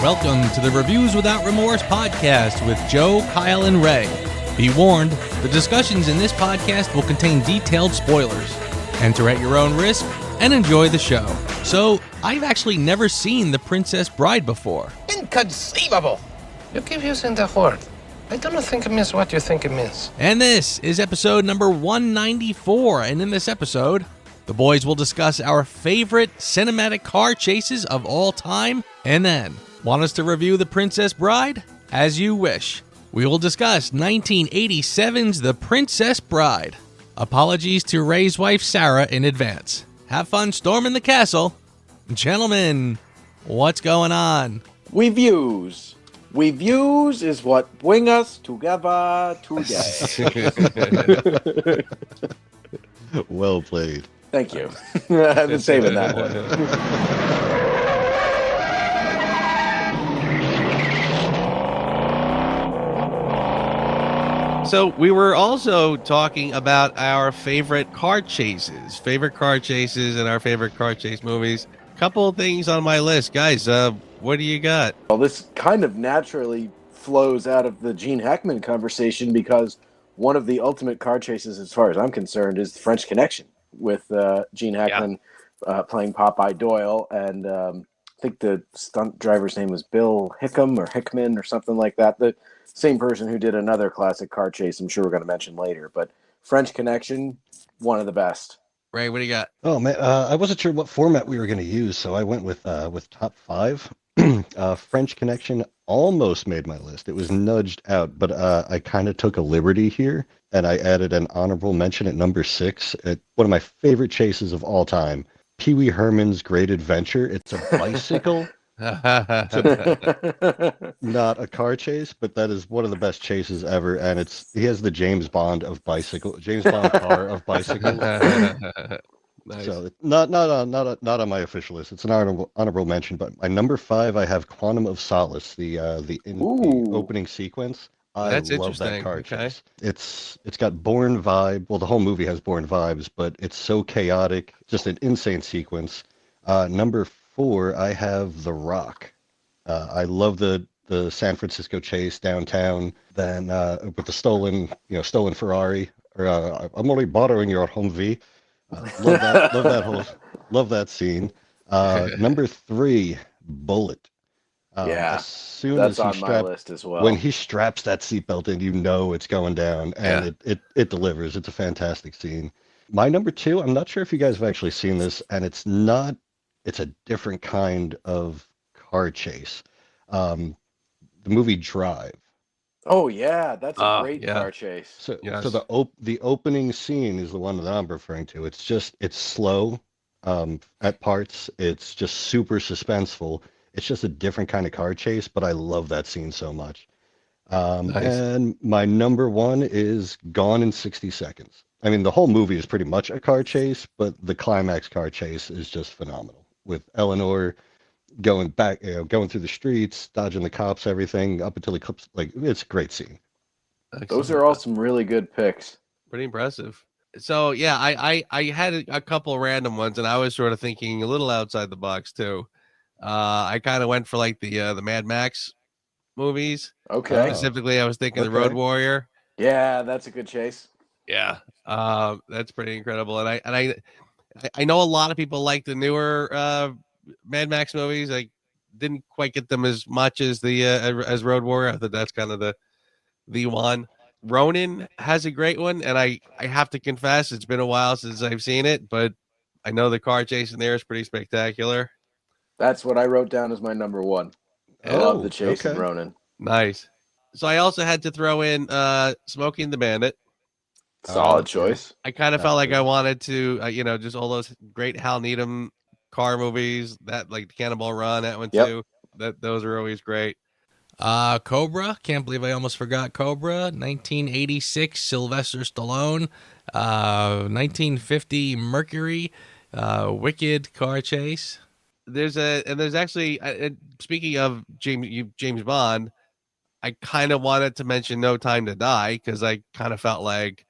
Welcome to the Reviews Without Remorse podcast with Joe, Kyle, and Ray. Be warned, the discussions in this podcast will contain detailed spoilers. Enter at your own risk and enjoy the show. So, I've actually never seen The Princess Bride before. Inconceivable! You keep using the word. I don't think it means what you think it means. And this is episode number 194, and in this episode, the boys will discuss our favorite cinematic car chases of all time, and then, want us to review The Princess Bride? As you wish. We will discuss 1987's The Princess Bride. Apologies to Ray's wife Sarah in advance. Have fun storming the castle. Gentlemen, what's going on? We views is what bring us together today. Well played. Thank you. I've been saving that one. So we were also talking about our favorite car chases and our favorite car chase movies. Couple of things on my list. Guys, what do you got? Well, this kind of naturally flows out of the Gene Hackman conversation because one of the ultimate car chases, as far as I'm concerned, is The French Connection with Gene Hackman playing Popeye Doyle. And I think the stunt driver's name was Bill Hickman or something like that. The same person who did another classic car chase I'm sure we're going to mention later. But French Connection, one of the best. Ray, what do you got? Oh man, I wasn't sure what format we were going to use, so I went with top five. French Connection almost made my list. It was nudged out, but I kind of took a liberty here, and I added an honorable mention at number 6. At one of my favorite chases of all time, Pee Wee Herman's Great Adventure. It's a bicycle. Not a car chase, but that is one of the best chases ever, and he has the James Bond car of bicycles. Nice. So not on my official list. It's an honorable mention, but my number 5 I have Quantum of Solace, the opening sequence. That's love that interesting. car chase. It's got Bourne vibe. Well, the whole movie has Bourne vibes, but it's so chaotic. Just an insane sequence. Number 4, I have The Rock. I love the San Francisco chase downtown. Then with the stolen Ferrari. Or I'm only borrowing your Humvee. Love that scene. Number 3, Bullet. As soon that's as on my list as well. When he straps that seatbelt in, you know it's going down, and it delivers. It's a fantastic scene. My number 2, I'm not sure if you guys have actually seen this, and it's a different kind of car chase. The movie Drive. Oh yeah, that's a great car chase. So the opening scene is the one that I'm referring to. It's slow at parts. It's just super suspenseful. It's just a different kind of car chase, but I love that scene so much. Nice. And my number 1 is Gone in 60 Seconds. I mean, the whole movie is pretty much a car chase, but the climax car chase is just phenomenal. With Eleanor going back, going through the streets, dodging the cops, everything up until the cops. It's a great scene. Excellent. Those are all some really good picks. Pretty impressive. So yeah, I had a couple random ones, and I was sort of thinking a little outside the box too. I kind of went for like the Mad Max movies. Okay. Specifically, I was thinking the Road Warrior. Yeah, that's a good chase. Yeah. That's pretty incredible. And I know a lot of people like the newer Mad Max movies. I didn't quite get them as much as the as Road Warrior. I thought that's kind of the one. Ronin has a great one, and I have to confess, it's been a while since I've seen it, but I know the car chase in there is pretty spectacular. That's what I wrote down as my number 1. I love the chase in Ronin. Nice. So I also had to throw in Smoking the Bandit. Solid choice. I kind of felt like I wanted to, just all those great Hal Needham car movies, that like Cannonball Run, that one too. Those are always great. Cobra. Can't believe I almost forgot Cobra. 1986, Sylvester Stallone. 1950, Mercury. Wicked car chase. There's actually, speaking of James Bond, I kind of wanted to mention No Time to Die because I kind of felt like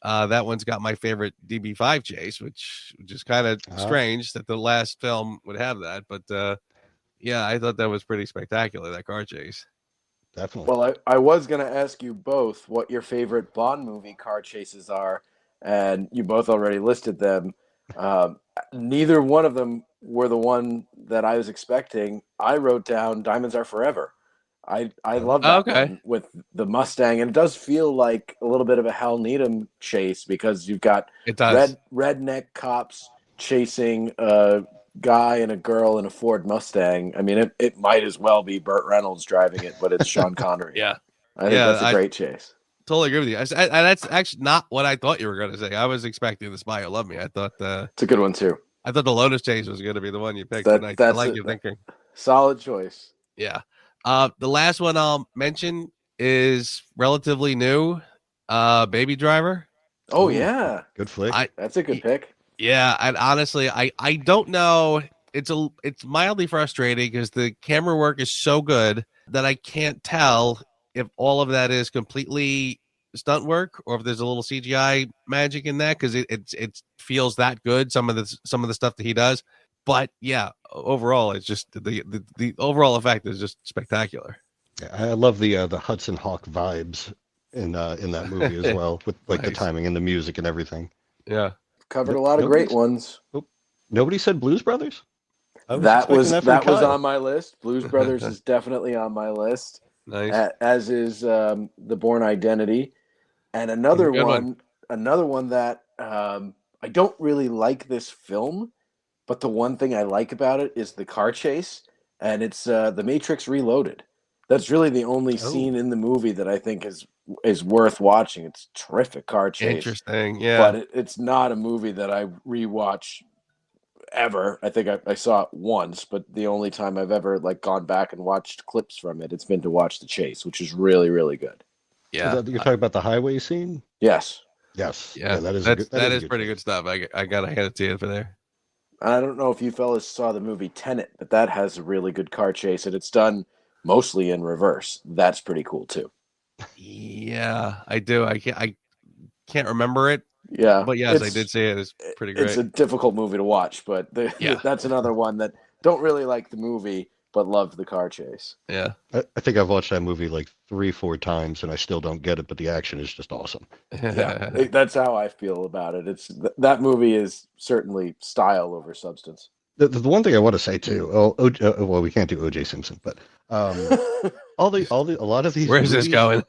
that one's got my favorite DB5 chase, which is kind of strange that the last film would have that. But yeah, I thought that was pretty spectacular, that car chase. Definitely. Well, I was going to ask you both what your favorite Bond movie car chases are, and you both already listed them. Neither one of them were the one that I was expecting. I wrote down Diamonds Are Forever. I love that one with the Mustang, and it does feel like a little bit of a Hal Needham chase because you've got redneck cops chasing a guy and a girl in a Ford Mustang. I mean, it might as well be Burt Reynolds driving it, but it's Sean Connery. Yeah. I think that's a great chase. Totally agree with you. That's actually not what I thought you were going to say. I was expecting The Spy Who Loved Me. I thought it's a good one too. I thought the Lotus chase was going to be the one you picked. I like your thinking. Solid choice. Yeah. The last one I'll mention is relatively new. Baby Driver. Oh yeah, good flick. That's a good pick. Yeah, and honestly, I don't know. It's mildly frustrating because the camera work is so good that I can't tell if all of that is completely stunt work or if there's a little CGI magic in that because it feels that good. Some of the stuff that he does, but yeah, overall it's just the overall effect is just spectacular. Yeah, I love the Hudson Hawk vibes in that movie as well with like the timing and the music and everything. Yeah. Covered a lot of great ones. Nobody said Blues Brothers? That was on my list. Blues Brothers is definitely on my list. Nice. As is The Bourne Identity. And another one that I don't really like this film, but the one thing I like about it is the car chase, and it's The Matrix Reloaded. That's really the only scene in the movie that I think is worth watching. It's a terrific car chase. Interesting, yeah. But it's not a movie that I rewatch ever. I think I saw it once, but the only time I've ever gone back and watched clips from it, it's been to watch the chase, which is really, really good. Yeah. You're talking about the highway scene? Yes. Yes. Yeah, that is pretty good stuff. I gotta hand it to you for there. I don't know if you fellas saw the movie Tenet, but that has a really good car chase, and it's done mostly in reverse. That's pretty cool too. Yeah, I do. I can't remember it. Yeah, but yes, I did see it. It's pretty great. It's a difficult movie to watch, but that's another one that don't really like the movie but love the car chase. Yeah, I think I've watched that movie like 3-4 times and I still don't get it, but the action is just awesome. Yeah, that's how I feel about it. It's that movie is certainly style over substance. The one thing I want to say too, well, we can't do O.J. Simpson, but a lot of these. Where's this going?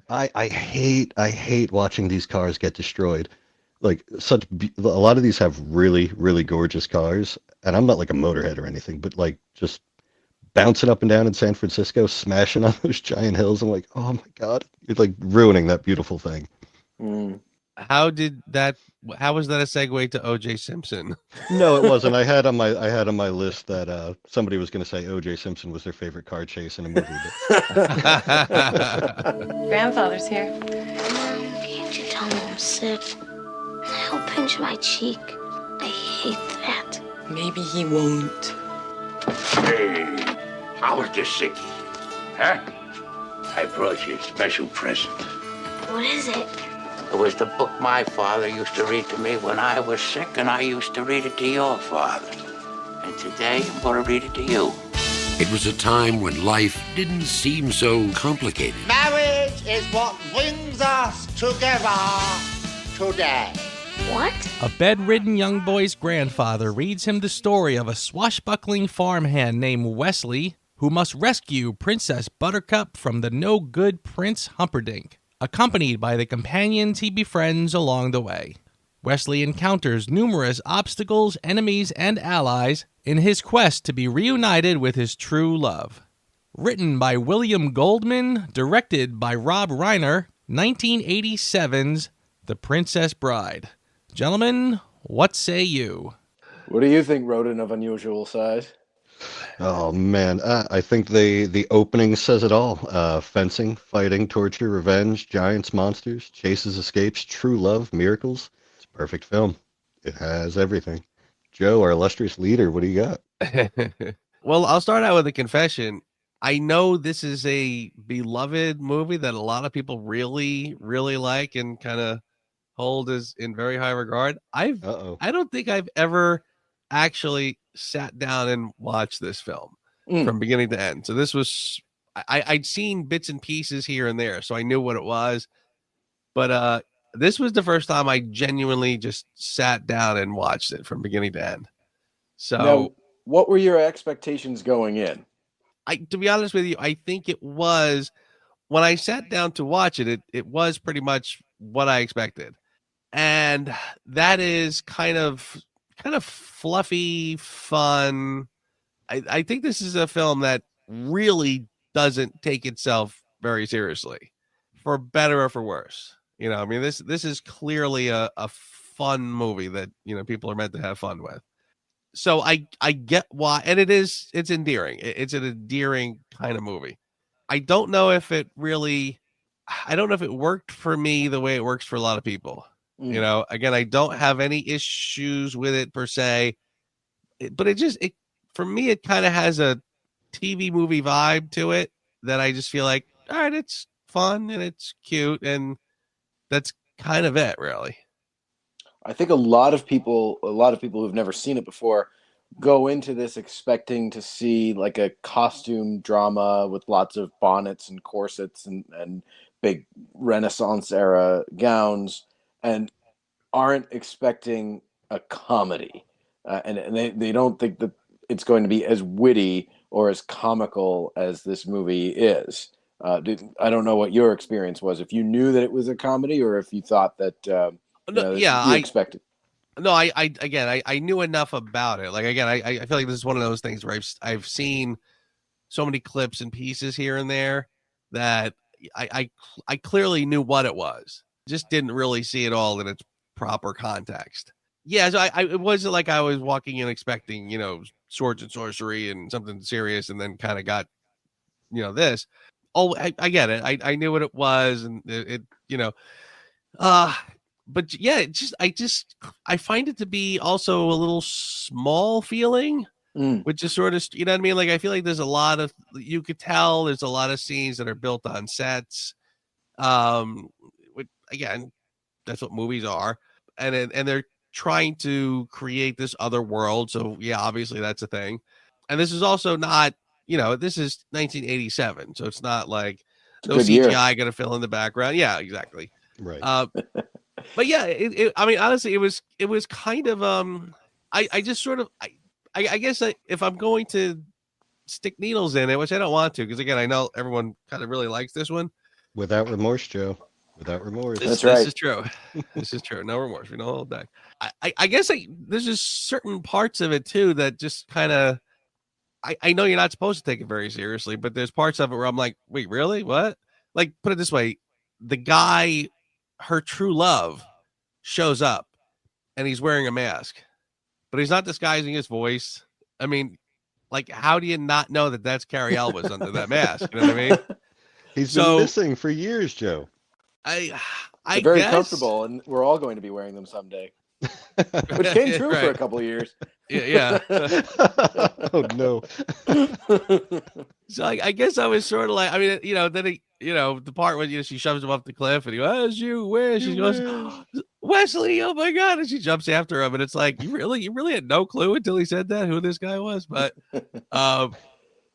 I hate watching these cars get destroyed. Like a lot of these have really, really gorgeous cars, and I'm not like a motorhead or anything, but like just bouncing up and down in San Francisco, smashing on those giant hills. I'm like, oh my god, you're like ruining that beautiful thing. Mm. How was that a segue to O.J. Simpson? No, it wasn't. I had on my list that somebody was going to say O.J. Simpson was their favorite car chase in a movie. Grandfather's here. Can't you tell me I'm sick? He'll pinch my cheek. I hate that. Maybe he won't. Hey, how was this sickie? Huh? I brought you a special present. What is it? It was the book my father used to read to me when I was sick, and I used to read it to your father. And today, I'm going to read it to you. It was a time when life didn't seem so complicated. Marriage is what brings us together today. What? A bedridden young boy's grandfather reads him the story of a swashbuckling farmhand named Wesley who must rescue Princess Buttercup from the no-good Prince Humperdinck, accompanied by the companions he befriends along the way. Wesley encounters numerous obstacles, enemies, and allies in his quest to be reunited with his true love. Written by William Goldman, directed by Rob Reiner, 1987's The Princess Bride. Gentlemen, what say you? What do you think, rodent of unusual size? Oh man, I think the opening says it all. Fencing, fighting, torture, revenge, giants, monsters, chases, escapes, true love, miracles. It's a perfect film. It has everything. Joe, our illustrious leader, what do you got? Well, I'll start out with a confession. I know this is a beloved movie that a lot of people really, really like and kind of hold as in very high regard. I don't think I've ever actually sat down and watched this film from beginning to end. So this was I'd seen bits and pieces here and there, so I knew what it was. But this was the first time I genuinely just sat down and watched it from beginning to end. So now, what were your expectations going in? To be honest with you, I think it was when I sat down to watch it, it was pretty much what I expected. And that is kind of fluffy, fun. I think this is a film that really doesn't take itself very seriously, for better or for worse. You know, I mean, this is clearly a fun movie that, you know, people are meant to have fun with. So I get why, and it's endearing. It's an endearing kind of movie. I don't know if it worked for me the way it works for a lot of people. You know, again, I don't have any issues with it per se, but it for me, it kind of has a TV movie vibe to it that I just feel like, all right, it's fun and it's cute, and that's kind of it, really. I think a lot of people who've never seen it before go into this expecting to see like a costume drama with lots of bonnets and corsets and big Renaissance era gowns, and aren't expecting a comedy. And they don't think that it's going to be as witty or as comical as this movie is. I don't know what your experience was, if you knew that it was a comedy or if you thought that... I expected. No, I knew enough about it. Like, again, I feel like this is one of those things where I've seen so many clips and pieces here and there that I clearly knew what it was. Just didn't really see it all in its proper context. Yeah, so it wasn't like I was walking in expecting, you know, swords and sorcery and something serious, and then kind of got, you know, this. Oh, I get it. I knew what it was, and it you know, but yeah, I find it to be also a little small feeling, which is sort of, you know what I mean? Like, I feel like you could tell there's a lot of scenes that are built on sets. Which, again, that's what movies are. And they're trying to create this other world. So yeah, obviously that's a thing. And this is also not, you know, this is 1987. So it's not like no CGI going to fill in the background. Yeah, exactly. Right. But yeah, I mean, honestly, it was kind of, I just sort of, I guess if I'm going to stick needles in it, which I don't want to, because again, I know everyone kind of really likes this one. Without remorse, Joe. Without remorse. That's right. This is true. This is true. No remorse. We don't hold back. I guess there's just certain parts of it too that just kind of, I know you're not supposed to take it very seriously, but there's parts of it where I'm like, wait, really? What? Like, put it this way, the guy, her true love, shows up and he's wearing a mask, but he's not disguising his voice. I mean, like, how do you not know that that's Cary Elwes under that mask? You know what I mean? He's been missing for years, Joe. They're very comfortable, and we're all going to be wearing them someday. Which came true for a couple of years. Yeah. Oh no. So I guess I was sort of like, I mean, you know, then the part when, you know, she shoves him off the cliff and he goes, "As you wish," she goes, "Wesley, oh my God," and she jumps after him, and it's like, you really had no clue until he said that who this guy was. But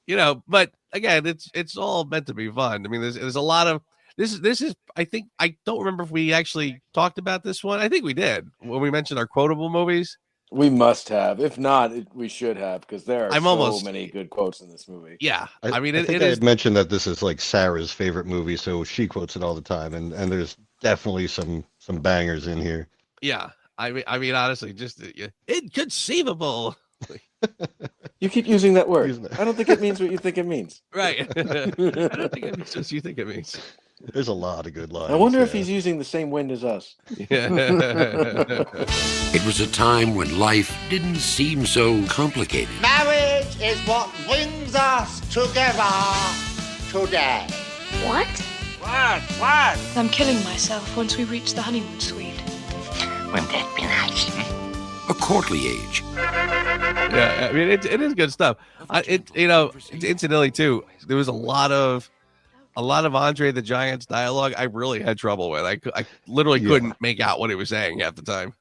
you know, but again, it's all meant to be fun. I mean, there's a lot of this is I think, I don't remember if we actually talked about this one. I think we did when we mentioned our quotable movies. We must have. If not, we should have, because there are so many good quotes in this movie. Yeah. I mean, I had mentioned that this is like Sarah's favorite movie, so she quotes it all the time, and there's definitely some bangers in here. Yeah. I mean, honestly, just inconceivable. You keep using that word. I don't think it means what you think it means. Right. I don't think it means what you think it means. There's a lot of good lines. I wonder if he's using the same wind as us. It was a time when life didn't seem so complicated. Marriage is what brings us together today. What? What? I'm killing myself once we reach the honeymoon suite. Wouldn't that be nice? A courtly age. Yeah, I mean it is good stuff. Incidentally too, there was a lot of Andre the Giant's dialogue I really had trouble with. I literally couldn't make out what he was saying half the time.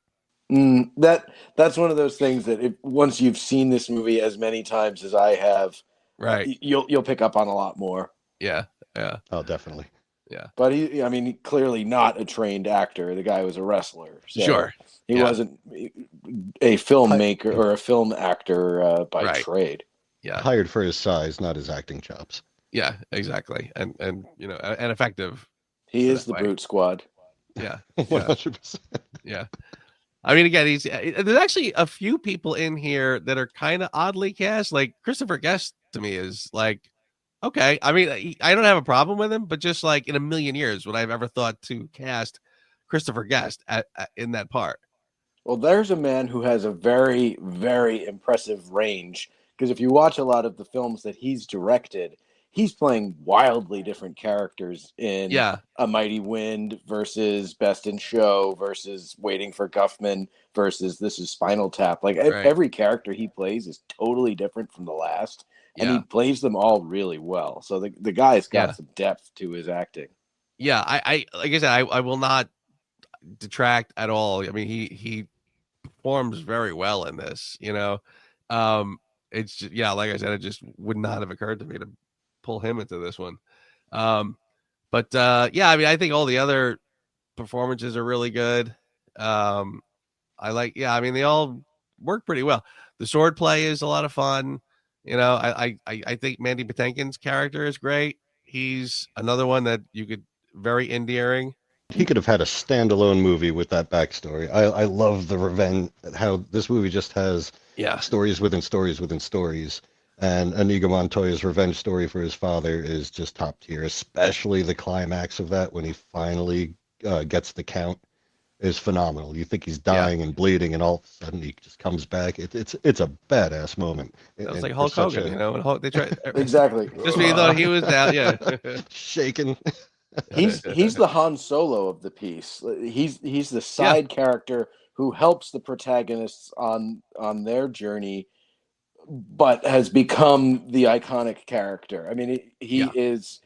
That's one of those things that once you've seen this movie as many times as I have, right, you'll pick up on a lot more. Yeah. Oh, definitely. Yeah. But he clearly not a trained actor. The guy was a wrestler. So sure. He wasn't a filmmaker or a film actor by trade. Yeah. Hired for his size, not his acting chops. Yeah, exactly. And and effective. He is the Brute Squad. Yeah. 100%. Yeah. I mean, again, there's actually a few people in here that are kind of oddly cast. Like Christopher Guest to me is like, okay. I mean, I don't have a problem with him, but just like in a million years would I have ever thought to cast Christopher Guest in that part. Well, there's a man who has a very, very impressive range, because if you watch a lot of the films that he's directed, he's playing wildly different characters in A Mighty Wind versus Best in Show versus Waiting for Guffman versus This Is Spinal Tap. Like every character he plays is totally different from the last, and he plays them all really well. So the guy's got some depth to his acting. Yeah, I like I said, I will not detract at all. I mean, he performs very well in this. It's just, like I said, it just would not have occurred to me to pull him into this one. I mean, I think all the other performances are really good. I mean, they all work pretty well. The sword play is a lot of fun. I think Mandy Patinkin's character is great. He's another one that you could very endearing. He could have had a standalone movie with that backstory. I love the revenge, how this movie just has stories within stories within stories. And Inigo Montoya's revenge story for his father is just top tier, especially the climax of that when he finally gets the count is phenomenal. You think he's dying and bleeding, and all of a sudden he just comes back. It's a badass moment. It was like Hulk Hogan, when they tried exactly. Just when you thought he was down, shaking. He's the Han Solo of the piece. He's the side character who helps the protagonists on their journey, but has become the iconic character. I mean, he is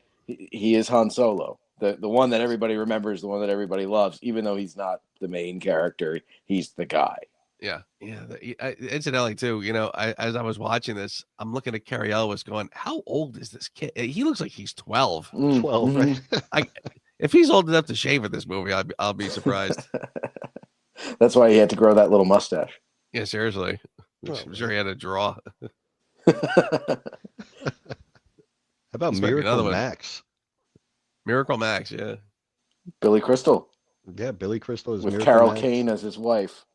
Han Solo, the one that everybody remembers, the one that everybody loves, even though he's not the main character. He's the guy. Yeah. Incidentally, too, as I was watching this, I'm looking at Cary Elwes going, how old is this kid? He looks like he's 12. 12, right? If he's old enough to shave in this movie, I'll be surprised. That's why he had to grow that little mustache. Yeah, seriously. I'm sure he had a draw. How about Miracle Max? Miracle Max, yeah. Billy Crystal. Yeah, Billy Crystal is with Miracle Carol Max. Kane as his wife.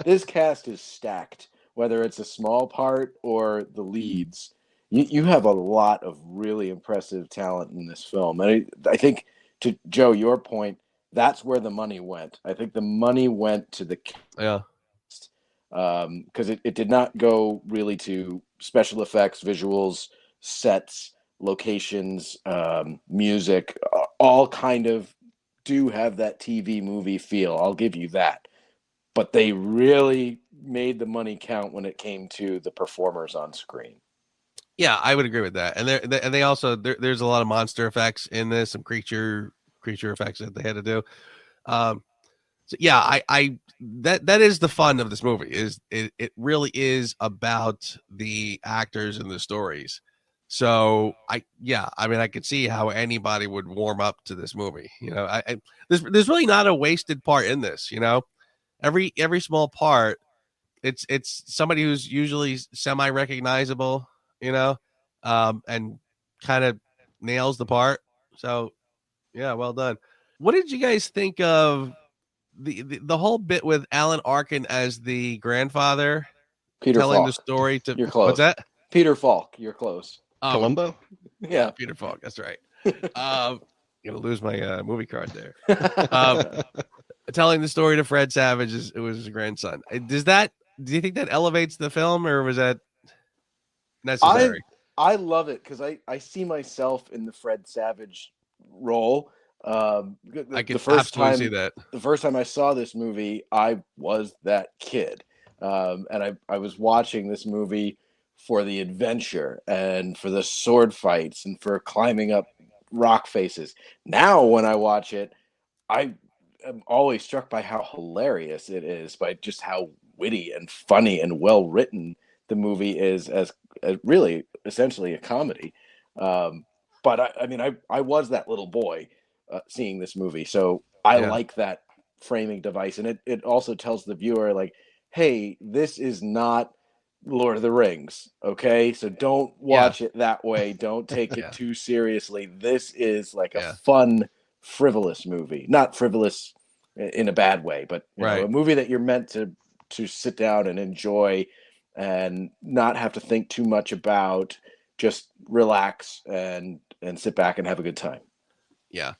This cast is stacked, whether it's a small part or the leads. You have a lot of really impressive talent in this film. And I think, to Joe, your point, that's where the money went. I think the money went to the cast. Because it did not go really to special effects, visuals, sets, locations, music, all kind of do have that TV movie feel. I'll give you that. But they really made the money count when it came to the performers on screen. Yeah, I would agree with that. And they also there's a lot of monster effects in this, some creature effects that they had to do. So yeah, I that is the fun of this movie. Is it really is about the actors and the stories. So I mean, I could see how anybody would warm up to this movie. There's really not a wasted part in this. Every small part, it's somebody who's usually semi-recognizable, and kind of nails the part. So yeah, well done. What did you guys think of the whole bit with Alan Arkin as the grandfather Peter telling Falk. the story to You're close. What's that? Peter Falk. You're close. Columbo? Yeah. Peter Falk. That's right. Gonna lose my movie card there. Telling the story to Fred Savage it was his grandson. Do you think that elevates the film, or was that necessary? I love it because I see myself in the Fred Savage role. I can absolutely see that. The first time I saw this movie, I was that kid. And I was watching this movie for the adventure and for the sword fights and for climbing up rock faces. Now, when I watch it, I am always struck by how hilarious it is, by just how witty and funny and well written the movie is, as really essentially a comedy. But I was that little boy seeing this movie, so I like that framing device, and it also tells the viewer, like, hey, this is not Lord of the Rings, okay? So don't watch it that way. Don't take it too seriously. This is like a fun, frivolous movie. Not frivolous in a bad way, but you know, a movie that you're meant to sit down and enjoy and not have to think too much about. Just relax and sit back and have a good time. Yeah.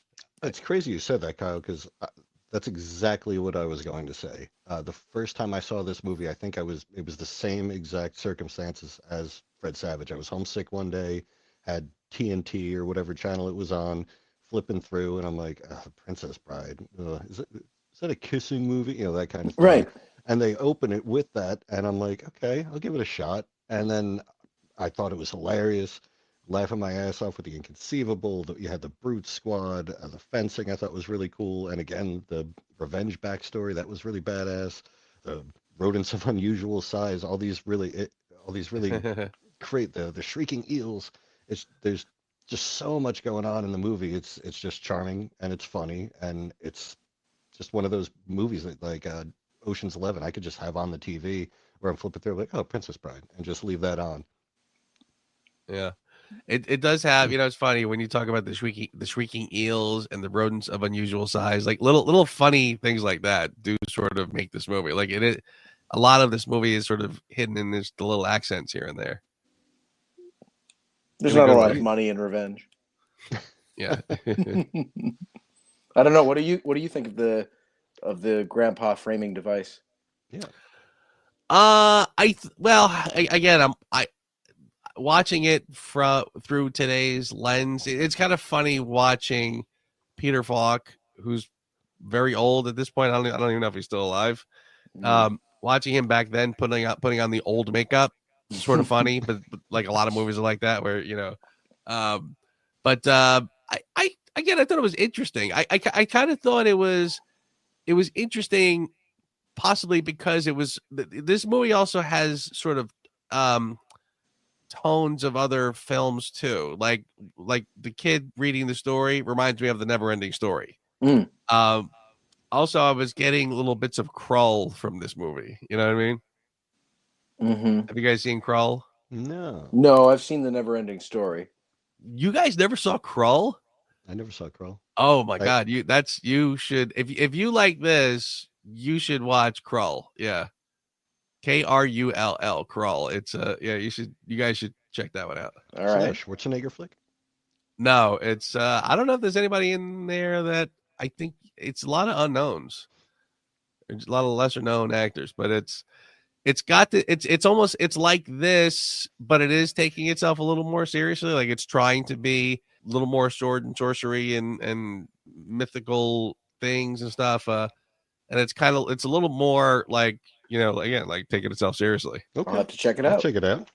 It's crazy you said that, Kyle, because that's exactly what I was going to say. The first time I saw this movie, I think it was the same exact circumstances as Fred Savage. I was homesick one day, had TNT or whatever channel it was on, flipping through, and I'm like, Princess Bride. Is that a kissing movie? You know, that kind of thing. Right. And they open it with that, and I'm like, okay, I'll give it a shot. And then I thought it was hilarious, laughing my ass off with the Inconceivable. You had the Brute Squad, the fencing I thought was really cool, and again the revenge backstory that was really badass. The rodents of unusual size, all these really great. The shrieking eels. There's just so much going on in the movie. It's just charming and it's funny, and it's just one of those movies that, like Ocean's 11, I could just have on the TV where I'm flipping through like, oh, Princess Bride, and just leave that on. Yeah. It does have, it's funny when you talk about the shrieking eels and the rodents of unusual size, like little funny things like that do sort of make this movie. Like a lot of this movie is sort of hidden in the little accents here and there. There's not a lot of money in revenge. Yeah. I don't know. What do you think of the grandpa framing device? Yeah. Again, I'm watching it through today's lens. It's kind of funny watching Peter Falk, who's very old at this point. I don't even know if he's still alive. Watching him back then putting on the old makeup, sort of funny, but like a lot of movies are like that, where I thought it was interesting. I kind of thought it was interesting, possibly because this movie also has sort of tones of other films too, like the kid reading the story reminds me of the Never-Ending Story. Also, I was getting little bits of Krull from this movie. You know what I mean? Mm-hmm. Have you guys seen Krull? No, I've seen the Never-Ending Story. You guys never saw Krull? I never saw Krull. Oh my God, you should, if you like this, you should watch Krull. Yeah. Krull, Krull. It's you guys should check that one out. All right. Schwarzenegger flick? No, it's I don't know if there's anybody in there that I think it's a lot of unknowns. There's a lot of lesser known actors, but it's like this, but it is taking itself a little more seriously. Like it's trying to be a little more sword and sorcery and mythical things and stuff. And it's a little more like, like taking itself seriously. Okay. I'll have to check it out. I'll check it out.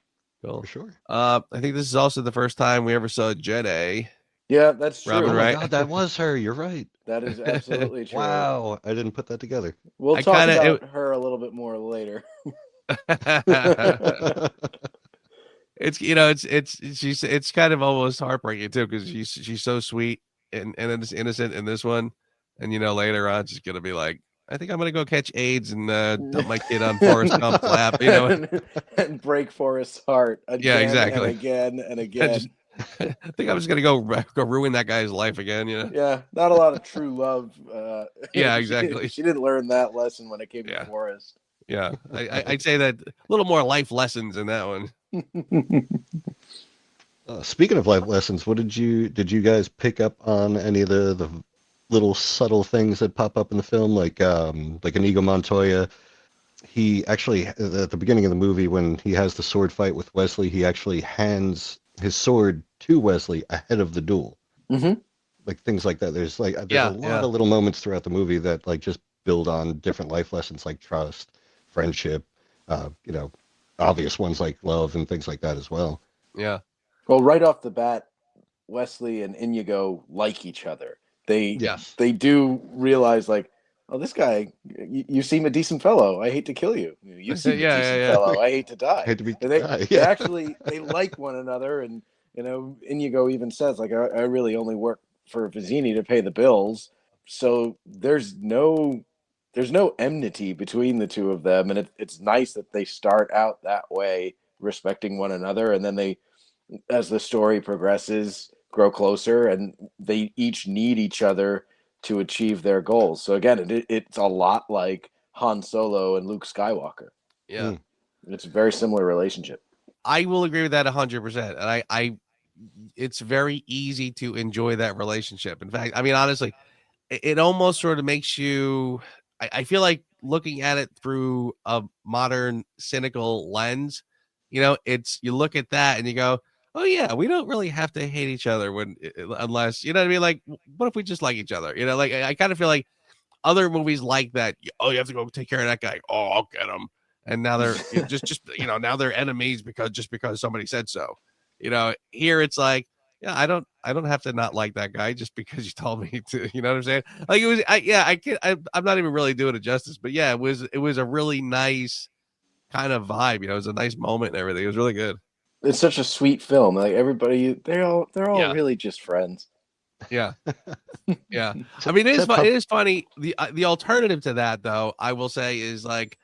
Cool. For sure. I think this is also the first time we ever saw Jet A. Yeah, that's true. Robin, Oh my right? God, that was her. You're right. That is absolutely true. Wow, I didn't put that together. We'll talk about her a little bit more later. It's kind of almost heartbreaking too, because she's so sweet and it's innocent in this one, and later on she's gonna be like, I think I'm gonna go catch AIDS and dump my kid on Forrest Gump's lap, and break Forrest's heart again, yeah, exactly, and again and again. I think I'm just gonna go ruin that guy's life again. Yeah, not a lot of true love. Yeah, exactly. She didn't learn that lesson when it came to Forrest. Yeah, I'd say that a little more life lessons in that one. Speaking of life lessons, did you guys pick up on any of the little subtle things that pop up in the film, like Inigo Montoya? He actually, at the beginning of the movie, when he has the sword fight with Wesley, he actually hands his sword to Wesley ahead of the duel. Mm-hmm. Like things like that. There's a lot of little moments throughout the movie that just build on different life lessons, like trust, friendship, you know, obvious ones like love and things like that as well. Yeah. Well, right off the bat, Wesley and Inigo like each other. They do realize, like, oh, this guy, you seem a decent fellow. I hate to kill you. You seem a decent fellow. I hate to die. Hate to be And they yeah. actually they like one another, and Inigo even says, like, I really only work for Vizzini to pay the bills. So there's no enmity between the two of them, and it's nice that they start out that way, respecting one another, and then they, as the story progresses, grow closer, and they each need each other to achieve their goals. So again, it's a lot like Han Solo and Luke Skywalker. Yeah. It's a very similar relationship. I will agree with that 100%. And I it's very easy to enjoy that relationship. In fact, I mean, honestly, it almost sort of makes you, I feel like looking at it through a modern cynical lens, it's, you look at that and you go, oh yeah, we don't really have to hate each other unless, you know what I mean? Like, what if we just like each other? Like, I kind of feel like other movies like that. Oh, you have to go take care of that guy. Oh, I'll get him. And now they're now they're enemies because somebody said so. Here it's like, yeah, I don't have to not like that guy just because you told me to. You know what I'm saying? Like, it was, I'm not even really doing it justice, but yeah, it was a really nice kind of vibe. It was a nice moment and everything. It was really good. It's such a sweet film. Like, everybody, they're all really just friends. Yeah. Yeah. I mean, it is funny. The alternative to that, though, I will say, is like,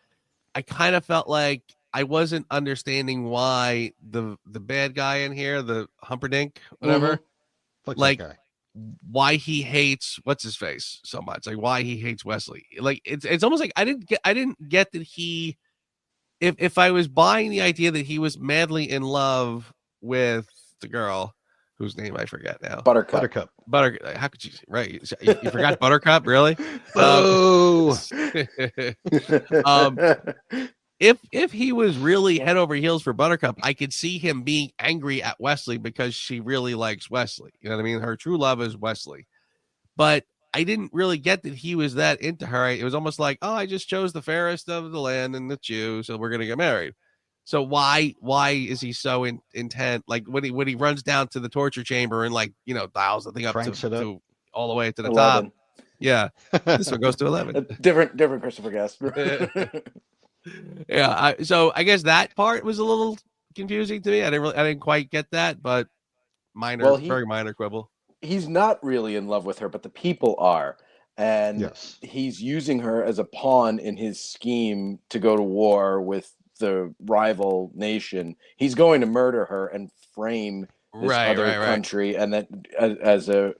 I kind of felt like I wasn't understanding why the bad guy in here, the Humperdinck, whatever, like why he hates what's his face so much, like why he hates Wesley. Like, it's almost like I didn't get that he, if I was buying the idea that he was madly in love with the girl whose name I forget now. Buttercup. How could you? Right. You forgot Buttercup? Really? If he was really head over heels for Buttercup, I could see him being angry at Wesley because she really likes Wesley. You know what I mean? Her true love is Wesley. But I didn't really get that he was that into her. It was almost like, oh, I just chose the fairest of the land and the Jew, so we're gonna get married. So why is he so intent? Like, when he runs down to the torture chamber and, like, dials the thing up to all the way to the 11. top. Yeah, this one goes to 11. Different Christopher Guest. Yeah. So I guess that part was a little confusing to me. I didn't quite get that, but very minor quibble. He's not really in love with her, but the people are. And he's using her as a pawn in his scheme to go to war with the rival nation. He's going to murder her and frame this other country, and that as a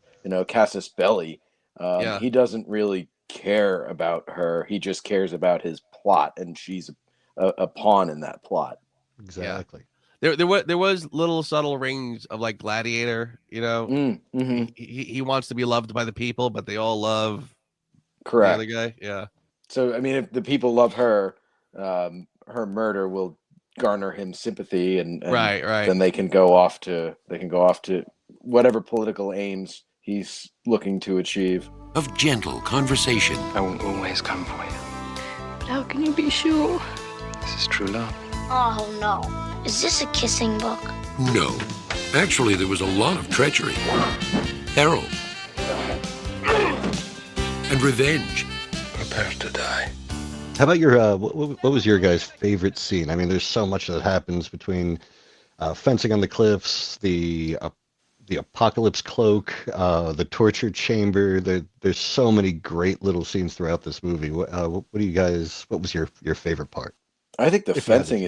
casus belli. He doesn't really care about her. He just cares about his plot, and she's a pawn in that plot. Exactly. Yeah. There was little subtle rings of, like, Gladiator. He wants to be loved by the people, but they all love the other guy. Yeah. So I mean, if the people love her, her murder will garner him sympathy, and right. Then they can go off to whatever political aims he's looking to achieve. Of gentle conversation. I will always come for you. But how can you be sure? This is true love. Oh no. Is this a kissing book? No. Actually, there was a lot of treachery, peril, and revenge. Prepare to die. How about your what was your guys' favorite scene? I mean, there's so much that happens between fencing on the cliffs, the apocalypse cloak, the torture chamber. There's so many great little scenes throughout this movie. What do you guys? What was your favorite part? I think the fencing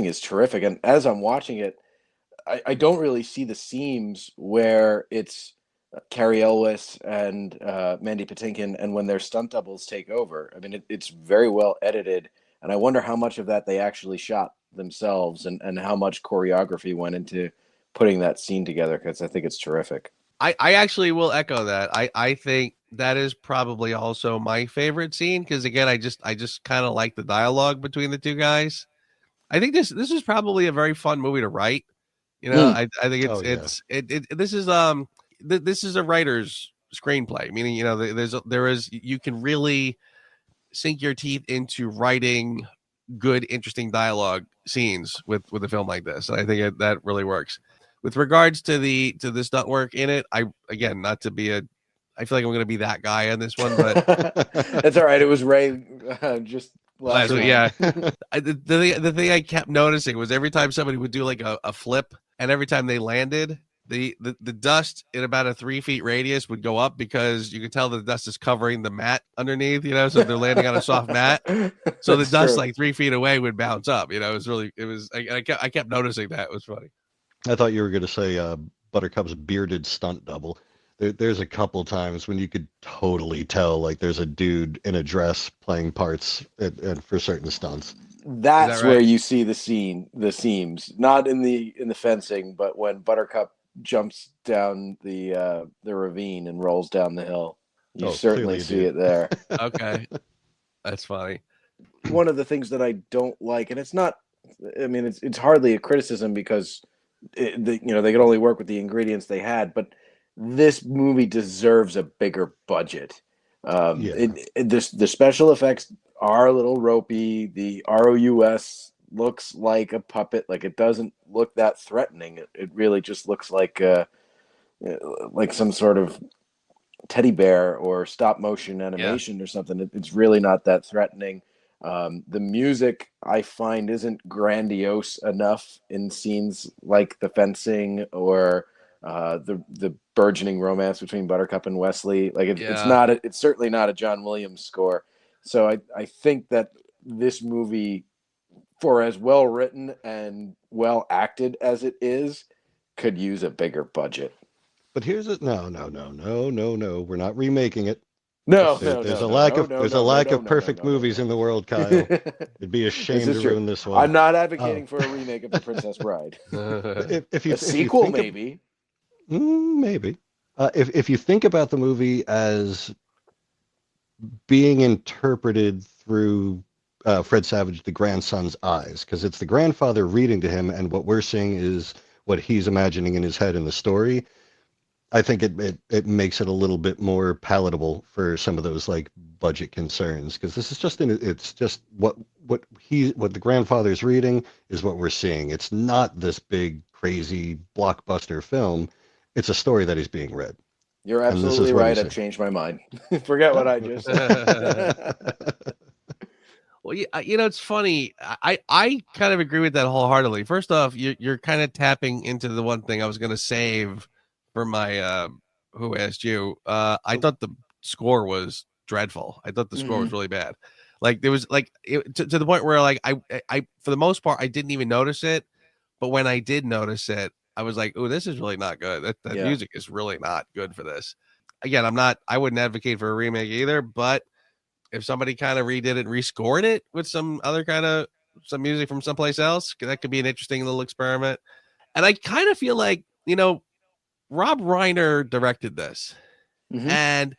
is terrific, and as I'm watching it, I don't really see the seams where it's Cary Elwes and Mandy Patinkin, and when their stunt doubles take over. I mean, it's very well edited, and I wonder how much of that they actually shot themselves, and how much choreography went into putting that scene together, because I think it's terrific. I actually will echo that. I think that is probably also my favorite scene, because again, I just kind of like the dialogue between the two guys. I think this is probably a very fun movie to write. I think this is a writer's screenplay, meaning, you can really sink your teeth into writing good, interesting dialogue scenes with a film like this. And I think that really works. With regards to the stunt work in it, I again, not to be I feel like I'm going to be that guy on this one, but that's all right. It was Ray just last week. week. Yeah. The thing I kept noticing was every time somebody would do like a flip, and every time they landed, the dust in about a 3 feet radius would go up because you could tell the dust is covering the mat underneath, so they're landing on a soft mat. So the dust like 3 feet away would bounce up. I kept noticing that. It was funny. I thought you were going to say Buttercup's bearded stunt double. There's a couple times when you could totally tell, like there's a dude in a dress playing parts for certain stunts. That's where you see the seams, not in the fencing, but when Buttercup jumps down the ravine and rolls down the hill. You certainly see it there. Okay, that's funny. One of the things that I don't like, and it's not, I mean, it's hardly a criticism because they could only work with the ingredients they had, but this movie deserves a bigger budget. The special effects are a little ropey. The ROUS looks like a puppet. Like, it doesn't look that threatening. It really just looks like some sort of teddy bear or stop motion animation or something. It's really not that threatening. The music, I find, isn't grandiose enough in scenes like the fencing or the burgeoning romance between Buttercup and Wesley. Like it's certainly not a John Williams score. So I think that this movie, for as well written and well acted as it is, could use a bigger budget. But here's it. No. We're not remaking it. There's a lack of perfect movies in the world, Kyle. It'd be a shame to ruin this one. I'm not advocating for a remake of The Princess Bride. A sequel, maybe. Maybe. If you think about the movie as being interpreted through Fred Savage, the grandson's eyes, because it's the grandfather reading to him, and what we're seeing is what he's imagining in his head in the story. I think it makes it a little bit more palatable for some of those like budget concerns, because this is just it's just what the grandfather's reading is what we're seeing. It's not this big crazy blockbuster film. It's a story that is being read. You're absolutely right. I've changed my mind. Forget what I just said. Well, it's funny. I kind of agree with that wholeheartedly. First off, you're kind of tapping into the one thing I was going to save for my Who Asked You. I thought the score was dreadful. I thought the score was really bad. Like, there was to the point where like I for the most part I didn't even notice it, but when I did notice it, I was like, oh, this is really not good. That music is really not good for this. Again, I wouldn't advocate for a remake either, but if somebody kind of redid it and rescored it with some other kind of some music from someplace else, that could be an interesting little experiment. And I kind of feel like, Rob Reiner directed this. And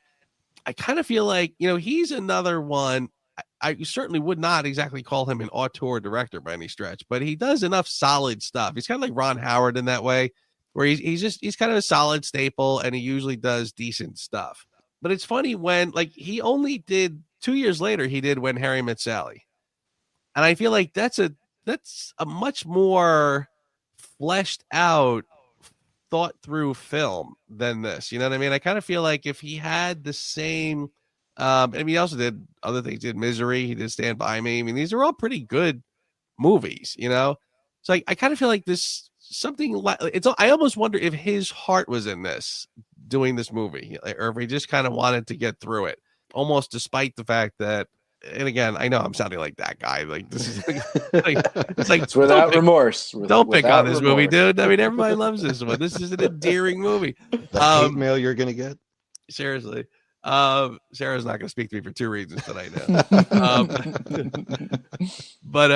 I kind of feel like, he's another one. I certainly would not exactly call him an auteur director by any stretch, but he does enough solid stuff. He's kind of like Ron Howard in that way, where he's kind of a solid staple, and he usually does decent stuff. But it's funny when, like, he only did 2 years later, he did When Harry Met Sally. And I feel like that's a much more fleshed out, thought through film than this. You know what I mean? I kind of feel like if he had the same, he also did other things. He did Misery. He did Stand By Me. I mean, these are all pretty good movies, So I kind of feel like this something like I almost wonder if his heart was in this, doing this movie, or if he just kind of wanted to get through it, almost despite the fact that. And again, I know I'm sounding like that guy. Like, this is it's without remorse. Don't pick on this movie, dude. I mean, everybody loves this one. This is an endearing movie. The hate mail you're gonna get. Seriously. Sarah's not going to speak to me for two reasons that I know. But